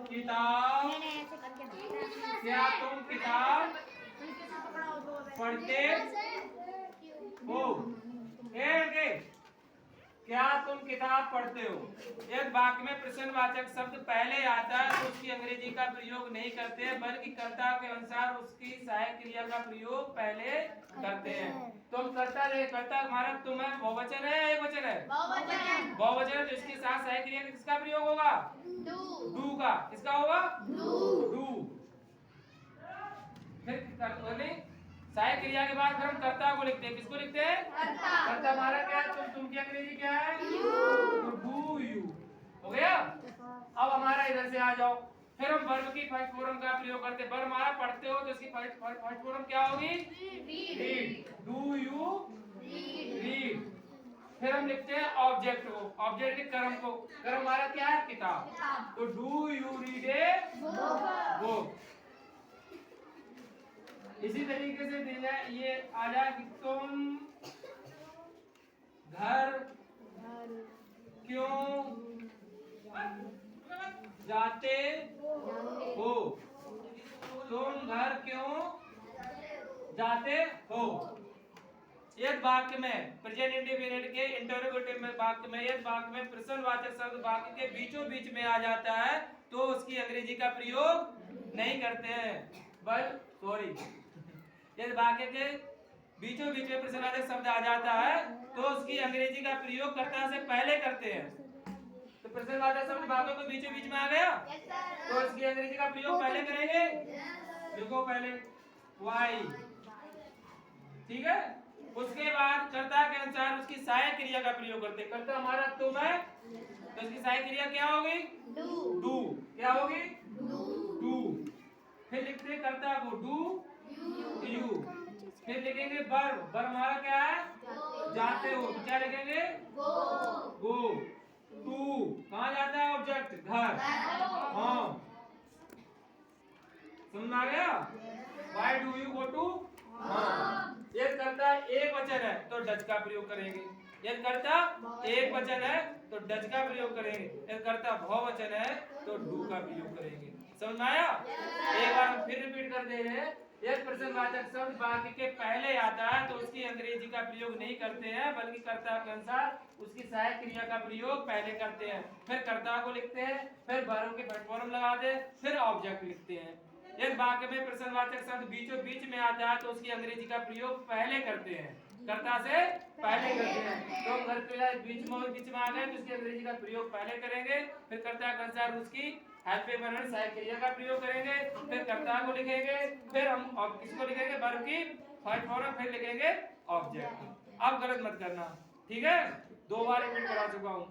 किताब, क्या तुम किताब पढ़ते हो? क्या तुम किताब पढ़ते हो? एक वाक्य में प्रश्नवाचक शब्द पहले आता है तो उसकी अंग्रेजी का प्रयोग नहीं करते हैं, बल्कि कर्ता के अनुसार उसकी सहायक क्रिया का प्रयोग पहले करते हैं। तुम कर्ता हमारा तुम है, बहुवचन है या एकवचन है? बहुवचन है, तो इसके साथ सहायक क्रिया किसका प्रयोग होगा? डू का। किसका होगा? डू। फिर सहायक क्रिया के बाद फिर हम कर्ता को लिखते हैं। किसको लिखते हैं? कर्ता हमारा क्या है? तुम की अंग्रेजी क्या है? तो डू यू। हो गया? अब हमारा इधर से आ जाओ, फिर हम वर्ब की फर्स्ट फॉर्म का प्रयोग करते हैं। वर्ब हमारा पढ़ते हो तो इसकी फर्स्ट फॉर्म क्या होगी? रीड। Do you read. फिर हम लिखते हैं ऑब्जेक्ट को, ऑब्जेक्ट के कर्म को। कर्म हमारा क्या है? किताब। तो do you read a book. इसी तरीके से ये आ जाए कि तुम घर क्यों जाते हो? तुम घर क्यों जाते हो? एक वाक्य में प्रेजेंट इंडेफिनिट के इंटरोगेटिव में वाक्य में, एक वाक्य में प्रश्नवाचक शब्द वाक्य के बीचों बीच में आ जाता है तो उसकी अंग्रेजी का प्रयोग नहीं करते हैं। यदि वाक्य के बीचों बीच में प्रश्नवाचक शब्द आ जाता है तो उसकी अंग्रेजी का प्रयोग कर्ता से पहले करते हैं। तो प्रश्नवाचक शब्द वाक्य के बीचों बीच में आ गया तो इसकी अंग्रेजी का प्रयोग पहले करेंगे। देखो पहले वाई, ठीक है। उसके बाद कर्ता के अनुसार उसकी सहायक क्रिया का प्रयोग करते हैं। कर्ता हमारा तुम है तो इसकी सहायक क्रिया क्या होगी? डू। क्या होगी? डू। फिर लिखते हैं कर्ता को डू यू। फिर लिखेंगे वर्ब हमारा क्या है? जाते हो। तो क्या लिखेंगे? गो। टू कहाँ जाता है? ऑब्जेक्ट घर। हाँ, समझ आ गया? Why do you go to? हाँ। ये कर्ता एक वचन है तो डच का प्रयोग करेंगे। यदि कर्ता एक वचन है तो डच का प्रयोग करेंगे। यदि कर्ता बहुवचन है तो डू का प्रयोग करेंगे। समझ में आया? एक बार हम फिर रिपीट कर दे रहे हैं। एक प्रश्नवाचक शब्द वाक्य के पहले आता है तो उसकी अंग्रेजी का प्रयोग नहीं करते हैं, बल्कि कर्ता के अनुसार उसकी सहायक क्रिया का प्रयोग पहले करते हैं। फिर कर्ता को लिखते हैं, फिर वर्ब के फर्स्ट फॉर्म लगाते हैं, फिर ऑब्जेक्ट लिखते हैं। एक वाक्य में प्रश्नवाचक शब्द बीचों बीच में आता है तो उसकी अंग्रेजी का प्रयोग पहले करते हैं, कर्ता से पहले करते हैं। तो घर के बीच में आ गए तो उसकी अंग्रेजी का प्रयोग पहले करेंगे, फिर कर्ता के अनुसार उसकी हेल्पिंग वर्ब सहायक क्रिया का प्रयोग करेंगे, फिर कर्ता को लिखेंगे, फिर हम किसको लिखेंगे? वर्ब की फर्स्ट फॉर्म, फिर लिखेंगे ऑब्जेक्ट। अब गलत मत करना, ठीक है? 2 बार रिपीट करा चुका हूँ।